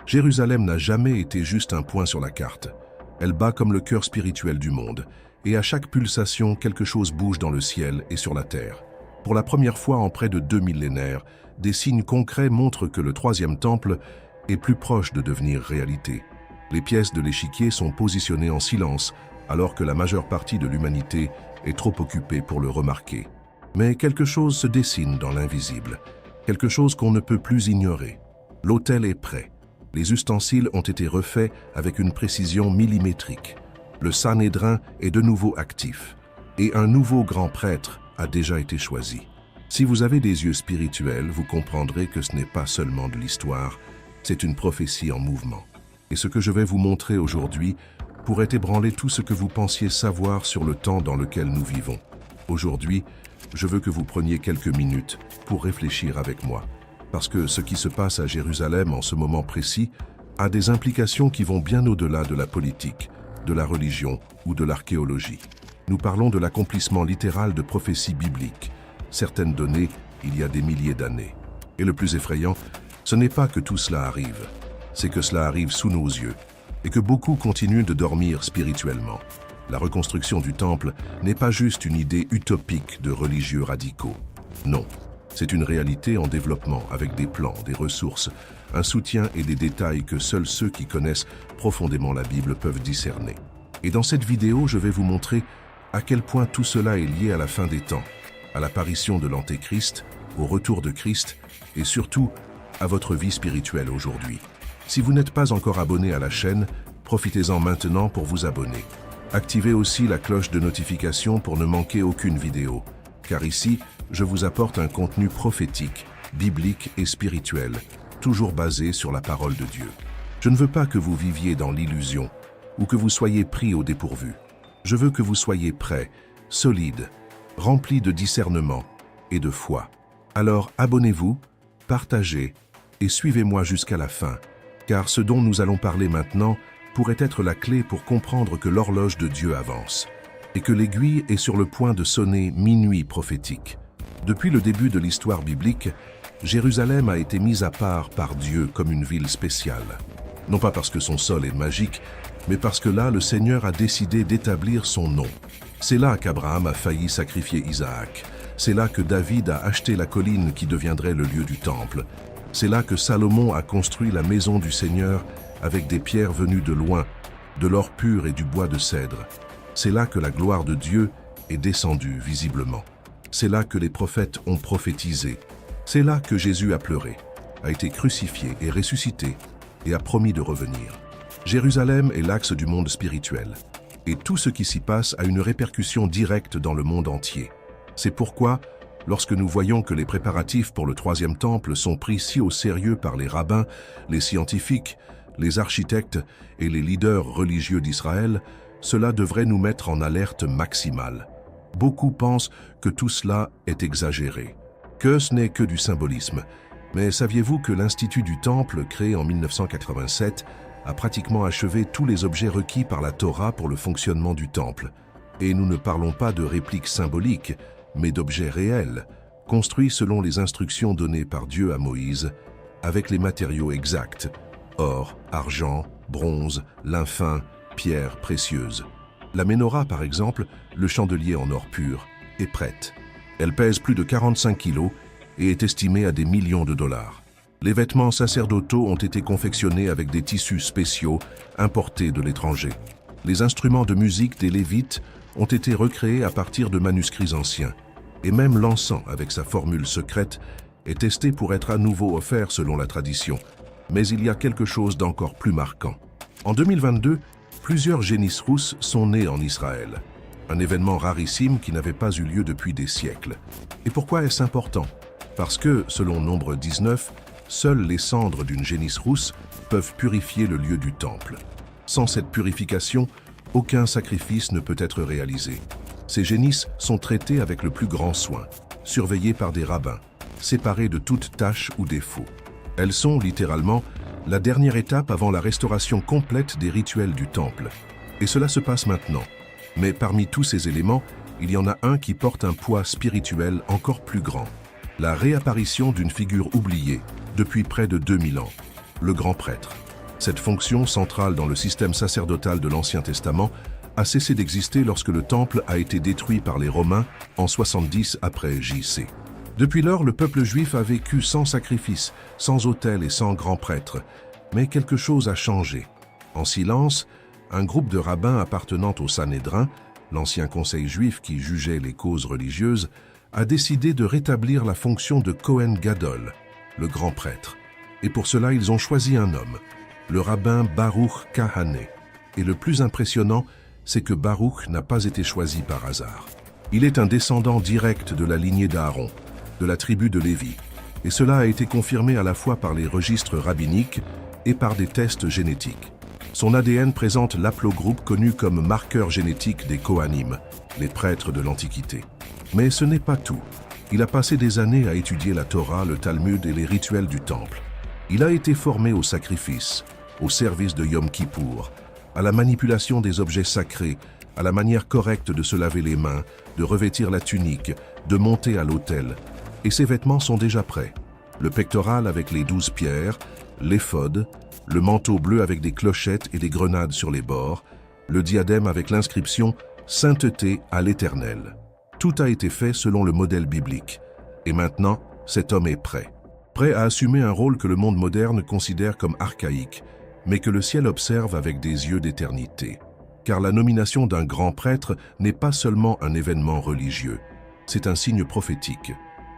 Jérusalem n'a jamais été juste un point sur la carte. Elle bat comme le cœur spirituel du monde, et à chaque pulsation, quelque chose bouge dans le ciel et sur la terre. Pour la première fois en près de 2 millénaires, des signes concrets montrent que le troisième temple est plus proche de devenir réalité. Les pièces de l'échiquier sont positionnées en silence, alors que la majeure partie de l'humanité est trop occupée pour le remarquer. Mais quelque chose se dessine dans l'invisible, quelque chose qu'on ne peut plus ignorer. L'autel est prêt. Les ustensiles ont été refaits avec une précision millimétrique. Le Sanhédrin est de nouveau actif, et un nouveau grand prêtre a déjà été choisi. Si vous avez des yeux spirituels, vous comprendrez que ce n'est pas seulement de l'histoire, c'est une prophétie en mouvement. Et ce que je vais vous montrer aujourd'hui pourrait ébranler tout ce que vous pensiez savoir sur le temps dans lequel nous vivons. Aujourd'hui, je veux que vous preniez quelques minutes pour réfléchir avec moi, parce que ce qui se passe à Jérusalem en ce moment précis a des implications qui vont bien au-delà de la politique, de la religion ou de l'archéologie. Nous parlons de l'accomplissement littéral de prophéties bibliques, certaines données il y a des milliers d'années. Et le plus effrayant, ce n'est pas que tout cela arrive, c'est que cela arrive sous nos yeux, et que beaucoup continuent de dormir spirituellement. La reconstruction du temple n'est pas juste une idée utopique de religieux radicaux. Non, c'est une réalité en développement avec des plans, des ressources, un soutien et des détails que seuls ceux qui connaissent profondément la Bible peuvent discerner. Et dans cette vidéo, je vais vous montrer à quel point tout cela est lié à la fin des temps, à l'apparition de l'Antéchrist, au retour de Christ et surtout à votre vie spirituelle aujourd'hui. Si vous n'êtes pas encore abonné à la chaîne, profitez-en maintenant pour vous abonner. Activez aussi la cloche de notification pour ne manquer aucune vidéo, car ici, je vous apporte un contenu prophétique, biblique et spirituel, toujours basé sur la parole de Dieu. Je ne veux pas que vous viviez dans l'illusion ou que vous soyez pris au dépourvu. Je veux que vous soyez prêts, solides, remplis de discernement et de foi. Alors abonnez-vous, partagez et suivez-moi jusqu'à la fin, car ce dont nous allons parler maintenant pourrait être la clé pour comprendre que l'horloge de Dieu avance et que l'aiguille est sur le point de sonner minuit prophétique. Depuis le début de l'histoire biblique, Jérusalem a été mise à part par Dieu comme une ville spéciale. Non pas parce que son sol est magique, mais parce que là, le Seigneur a décidé d'établir son nom. C'est là qu'Abraham a failli sacrifier Isaac. C'est là que David a acheté la colline qui deviendrait le lieu du temple. C'est là que Salomon a construit la maison du Seigneur avec des pierres venues de loin, de l'or pur et du bois de cèdre. C'est là que la gloire de Dieu est descendue visiblement. C'est là que les prophètes ont prophétisé. C'est là que Jésus a pleuré, a été crucifié et ressuscité et a promis de revenir. Jérusalem est l'axe du monde spirituel, et tout ce qui s'y passe a une répercussion directe dans le monde entier. C'est pourquoi, lorsque nous voyons que les préparatifs pour le troisième temple sont pris si au sérieux par les rabbins, les scientifiques, les architectes et les leaders religieux d'Israël, cela devrait nous mettre en alerte maximale. Beaucoup pensent que tout cela est exagéré, que ce n'est que du symbolisme. Mais saviez-vous que l'Institut du Temple, créé en 1987, a pratiquement achevé tous les objets requis par la Torah pour le fonctionnement du Temple? Et nous ne parlons pas de répliques symboliques, mais d'objets réels, construits selon les instructions données par Dieu à Moïse, avec les matériaux exacts: or, argent, bronze, lin fin, pierres précieuses. La menorah, par exemple, le chandelier en or pur, est prête. Elle pèse plus de 45 kilos et est estimée à des millions de dollars. Les vêtements sacerdotaux ont été confectionnés avec des tissus spéciaux importés de l'étranger. Les instruments de musique des Lévites ont été recréés à partir de manuscrits anciens. Et même l'encens, avec sa formule secrète, est testé pour être à nouveau offert selon la tradition. Mais il y a quelque chose d'encore plus marquant. En 2022, plusieurs génisses rousses sont nées en Israël. Un événement rarissime qui n'avait pas eu lieu depuis des siècles. Et pourquoi est-ce important? Parce que, selon Nombre 19, seules les cendres d'une génisse rousse peuvent purifier le lieu du temple. Sans cette purification, aucun sacrifice ne peut être réalisé. Ces génisses sont traitées avec le plus grand soin, surveillées par des rabbins, séparées de toute tache ou défaut. Elles sont, littéralement, la dernière étape avant la restauration complète des rituels du temple. Et cela se passe maintenant. Mais parmi tous ces éléments, il y en a un qui porte un poids spirituel encore plus grand. La réapparition d'une figure oubliée depuis près de 2000 ans, le grand prêtre. Cette fonction centrale dans le système sacerdotal de l'Ancien Testament a cessé d'exister lorsque le temple a été détruit par les Romains en 70 après J.C. Depuis lors, le peuple juif a vécu sans sacrifice, sans autel et sans grand prêtre. Mais quelque chose a changé. En silence, un groupe de rabbins appartenant au Sanhédrin, l'ancien conseil juif qui jugeait les causes religieuses, a décidé de rétablir la fonction de Kohen Gadol, le grand prêtre. Et pour cela, ils ont choisi un homme, le rabbin Baruch Kahané. Et le plus impressionnant, c'est que Baruch n'a pas été choisi par hasard. Il est un descendant direct de la lignée d'Aaron, de la tribu de Lévi. Et cela a été confirmé à la fois par les registres rabbiniques et par des tests génétiques. Son ADN présente l'aplogroupe connu comme marqueur génétique des Kohanim, les prêtres de l'Antiquité. Mais ce n'est pas tout. Il a passé des années à étudier la Torah, le Talmud et les rituels du temple. Il a été formé au sacrifice, au service de Yom Kippour, à la manipulation des objets sacrés, à la manière correcte de se laver les mains, de revêtir la tunique, de monter à l'autel. Et ses vêtements sont déjà prêts. Le pectoral avec les 12 pierres, l'éphod, le manteau bleu avec des clochettes et des grenades sur les bords, le diadème avec l'inscription « Sainteté à l'Éternel ». Tout a été fait selon le modèle biblique. Et maintenant, cet homme est prêt. Prêt à assumer un rôle que le monde moderne considère comme archaïque, mais que le ciel observe avec des yeux d'éternité. Car la nomination d'un grand prêtre n'est pas seulement un événement religieux, c'est un signe prophétique.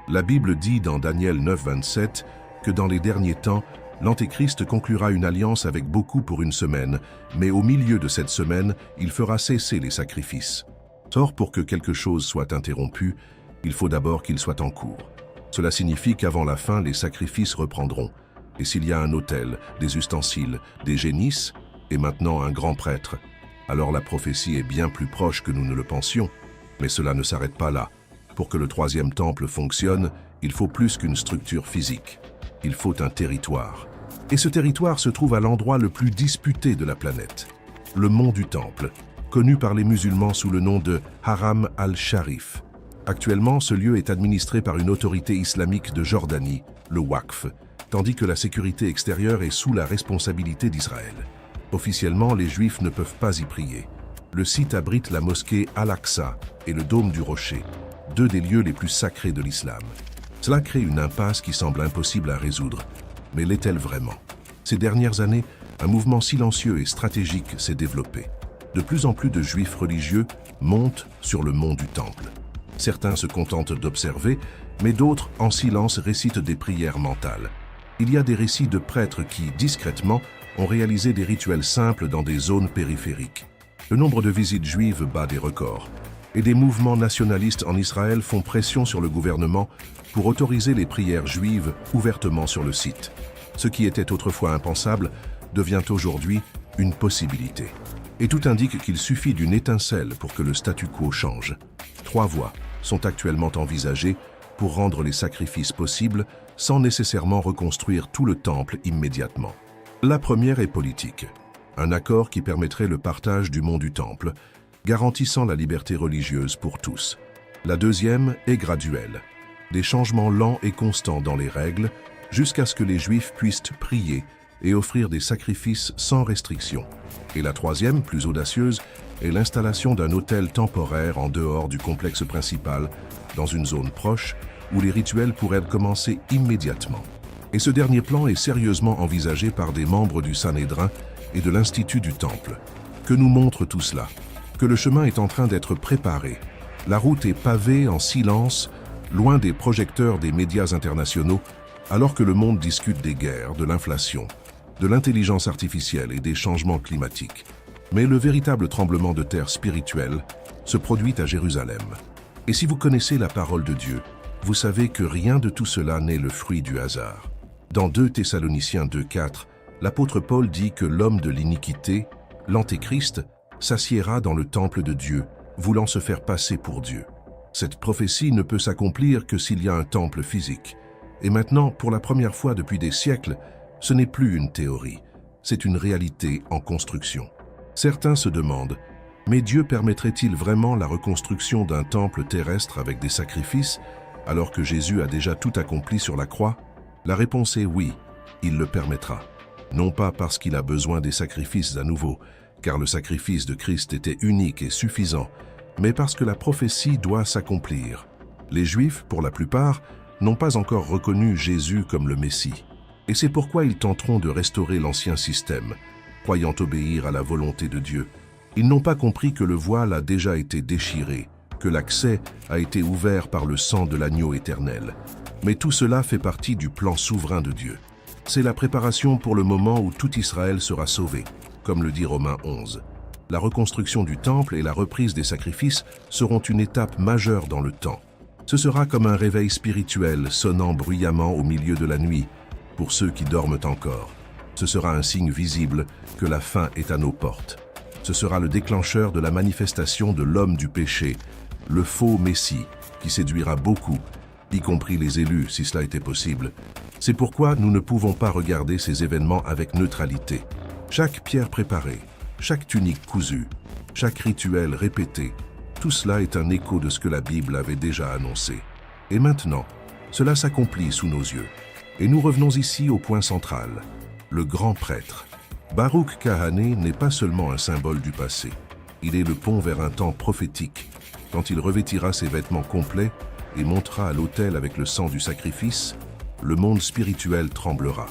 La Bible dit dans Daniel 9, 27 que dans les derniers temps, l'Antéchrist conclura une alliance avec beaucoup pour une semaine, mais au milieu de cette semaine, il fera cesser les sacrifices. Or, pour que quelque chose soit interrompu, il faut d'abord qu'il soit en cours. Cela signifie qu'avant la fin, les sacrifices reprendront. Et s'il y a un autel, des ustensiles, des génisses, et maintenant un grand prêtre, alors la prophétie est bien plus proche que nous ne le pensions. Mais cela ne s'arrête pas là. Pour que le troisième temple fonctionne, il faut plus qu'une structure physique. Il faut un territoire. Et ce territoire se trouve à l'endroit le plus disputé de la planète, le mont du Temple, connu par les musulmans sous le nom de Haram al-Sharif. Actuellement, ce lieu est administré par une autorité islamique de Jordanie, le Waqf, tandis que la sécurité extérieure est sous la responsabilité d'Israël. Officiellement, les Juifs ne peuvent pas y prier. Le site abrite la mosquée Al-Aqsa et le dôme du Rocher, deux des lieux les plus sacrés de l'islam. Cela crée une impasse qui semble impossible à résoudre. Mais l'est-elle vraiment? Ces dernières années, un mouvement silencieux et stratégique s'est développé. De plus en plus de Juifs religieux montent sur le mont du Temple. Certains se contentent d'observer, mais d'autres, en silence, récitent des prières mentales. Il y a des récits de prêtres qui, discrètement, ont réalisé des rituels simples dans des zones périphériques. Le nombre de visites juives bat des records, et des mouvements nationalistes en Israël font pression sur le gouvernement pour autoriser les prières juives ouvertement sur le site. Ce qui était autrefois impensable devient aujourd'hui une possibilité. Et tout indique qu'il suffit d'une étincelle pour que le statu quo change. 3 voies sont actuellement envisagées pour rendre les sacrifices possibles sans nécessairement reconstruire tout le temple immédiatement. La première est politique. Un accord qui permettrait le partage du mont du Temple, garantissant la liberté religieuse pour tous. La deuxième est graduelle. Des changements lents et constants dans les règles, jusqu'à ce que les Juifs puissent prier et offrir des sacrifices sans restriction. Et la troisième, plus audacieuse, est l'installation d'un autel temporaire en dehors du complexe principal, dans une zone proche, où les rituels pourraient commencer immédiatement. Et ce dernier plan est sérieusement envisagé par des membres du Sanhédrin et de l'Institut du Temple. Que nous montre tout cela? Que le chemin est en train d'être préparé. La route est pavée en silence, loin des projecteurs des médias internationaux, alors que le monde discute des guerres, de l'inflation, de l'intelligence artificielle et des changements climatiques. Mais le véritable tremblement de terre spirituel se produit à Jérusalem. Et si vous connaissez la parole de Dieu, vous savez que rien de tout cela n'est le fruit du hasard. Dans 2 Thessaloniciens 2,4, l'apôtre Paul dit que l'homme de l'iniquité, l'Antéchrist, s'assiera dans le temple de Dieu, voulant se faire passer pour Dieu. Cette prophétie ne peut s'accomplir que s'il y a un temple physique. Et maintenant, pour la première fois depuis des siècles, ce n'est plus une théorie, c'est une réalité en construction. Certains se demandent, mais Dieu permettrait-il vraiment la reconstruction d'un temple terrestre avec des sacrifices, alors que Jésus a déjà tout accompli sur la croix? La réponse est oui, il le permettra. non pas parce qu'il a besoin des sacrifices à nouveau, car le sacrifice de Christ était unique et suffisant, mais parce que la prophétie doit s'accomplir. Les Juifs, pour la plupart, n'ont pas encore reconnu Jésus comme le Messie. Et c'est pourquoi ils tenteront de restaurer l'ancien système, croyant obéir à la volonté de Dieu. Ils n'ont pas compris que le voile a déjà été déchiré, que l'accès a été ouvert par le sang de l'agneau éternel. Mais tout cela fait partie du plan souverain de Dieu. C'est la préparation pour le moment où tout Israël sera sauvé, comme le dit Romains 11. La reconstruction du temple et la reprise des sacrifices seront une étape majeure dans le temps. Ce sera comme un réveil spirituel sonnant bruyamment au milieu de la nuit, pour ceux qui dorment encore. Ce sera un signe visible que la fin est à nos portes. Ce sera le déclencheur de la manifestation de l'homme du péché, le faux Messie, qui séduira beaucoup, y compris les élus si cela était possible. C'est pourquoi nous ne pouvons pas regarder ces événements avec neutralité. Chaque pierre préparée, chaque tunique cousue, chaque rituel répété, tout cela est un écho de ce que la Bible avait déjà annoncé. Et maintenant, cela s'accomplit sous nos yeux. Et nous revenons ici au point central, le grand prêtre. Baruch Kahané n'est pas seulement un symbole du passé. Il est le pont vers un temps prophétique, quand il revêtira ses vêtements complets et montera à l'autel avec le sang du sacrifice, le monde spirituel tremblera.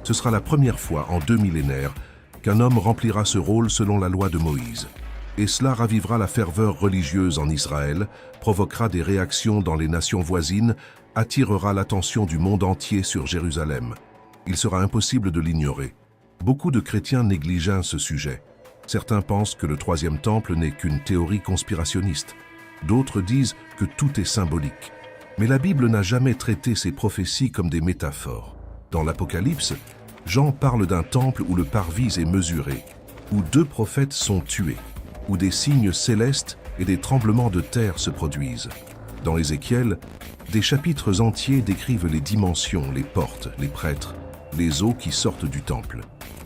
Ce sera la première fois en 2 millénaires qu'un homme remplira ce rôle selon la loi de Moïse. Et cela ravivera la ferveur religieuse en Israël, provoquera des réactions dans les nations voisines, attirera l'attention du monde entier sur Jérusalem. Il sera impossible de l'ignorer. Beaucoup de chrétiens négligent ce sujet. Certains pensent que le troisième temple n'est qu'une théorie conspirationniste. D'autres disent que tout est symbolique. Mais la Bible n'a jamais traité ces prophéties comme des métaphores. Dans l'Apocalypse, Jean parle d'un temple où le parvis est mesuré, où 2 prophètes sont tués, où des signes célestes et des tremblements de terre se produisent. Dans Ézéchiel, des chapitres entiers décrivent les dimensions, les portes, les prêtres, les eaux qui sortent du temple.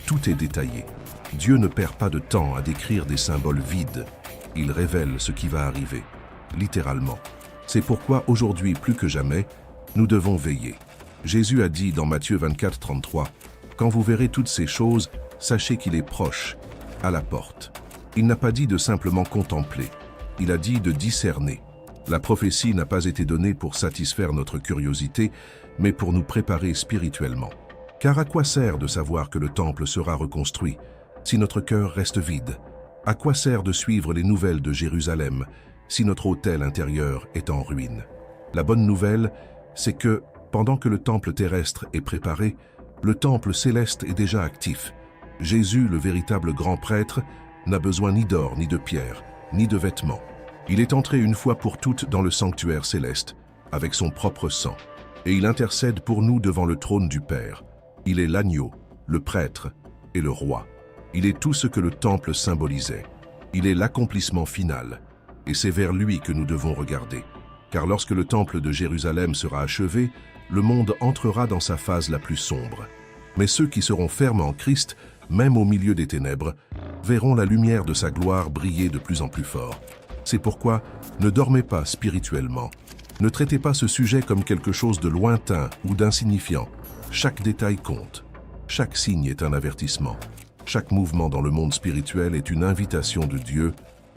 Tout est détaillé. Dieu ne perd pas de temps à décrire des symboles vides. Il révèle ce qui va arriver, littéralement. C'est pourquoi aujourd'hui, plus que jamais, nous devons veiller. Jésus a dit dans Matthieu 24, 33, « Quand vous verrez toutes ces choses, sachez qu'il est proche, à la porte. » Il n'a pas dit de simplement contempler, il a dit de discerner. La prophétie n'a pas été donnée pour satisfaire notre curiosité, mais pour nous préparer spirituellement. Car à quoi sert de savoir que le temple sera reconstruit si notre cœur reste vide? À quoi sert de suivre les nouvelles de Jérusalem si notre autel intérieur est en ruine? La bonne nouvelle, c'est que, pendant que le temple terrestre est préparé, le temple céleste est déjà actif. Jésus, le véritable grand prêtre, n'a besoin ni d'or, ni de pierre, ni de vêtements. Il est entré une fois pour toutes dans le sanctuaire céleste, avec son propre sang, et il intercède pour nous devant le trône du Père. Il est l'agneau, le prêtre et le roi. Il est tout ce que le temple symbolisait. Il est l'accomplissement final, et c'est vers lui que nous devons regarder. Car lorsque le temple de Jérusalem sera achevé, le monde entrera dans sa phase la plus sombre. Mais ceux qui seront fermes en Christ, même au milieu des ténèbres, verront la lumière de sa gloire briller de plus en plus fort. C'est pourquoi ne dormez pas spirituellement. Ne traitez pas ce sujet comme quelque chose de lointain ou d'insignifiant. Chaque détail compte. Chaque signe est un avertissement. Chaque mouvement dans le monde spirituel est une invitation de Dieu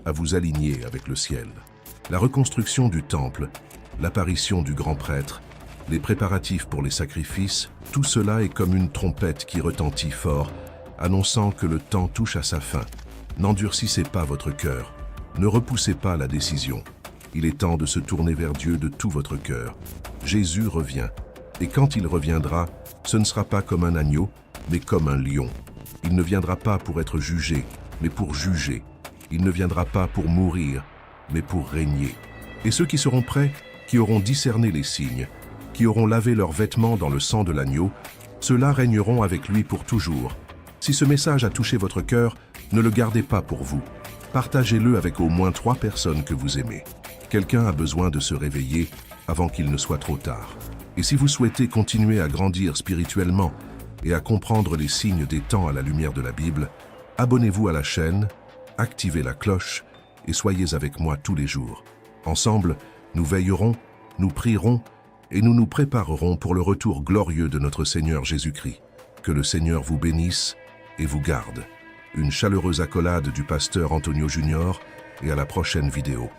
à vous aligner avec le ciel. La reconstruction du temple, l'apparition du grand prêtre, les préparatifs pour les sacrifices, tout cela est comme une trompette qui retentit fort, annonçant que le temps touche à sa fin. N'endurcissez pas votre cœur, ne repoussez pas la décision. Il est temps de se tourner vers Dieu de tout votre cœur. Jésus revient, et quand il reviendra, ce ne sera pas comme un agneau, mais comme un lion. Il ne viendra pas pour être jugé, mais pour juger. Il ne viendra pas pour mourir, mais pour régner. Et ceux qui seront prêts, qui auront discerné les signes, qui auront lavé leurs vêtements dans le sang de l'agneau, ceux-là régneront avec lui pour toujours. Si ce message a touché votre cœur, ne le gardez pas pour vous. Partagez-le avec au moins 3 personnes que vous aimez. Quelqu'un a besoin de se réveiller avant qu'il ne soit trop tard. Et si vous souhaitez continuer à grandir spirituellement et à comprendre les signes des temps à la lumière de la Bible, abonnez-vous à la chaîne, activez la cloche et soyez avec moi tous les jours. Ensemble, nous veillerons, nous prierons et nous nous préparerons pour le retour glorieux de notre Seigneur Jésus-Christ. Que le Seigneur vous bénisse et vous garde. Une chaleureuse accolade du pasteur Antonio Junior et à la prochaine vidéo.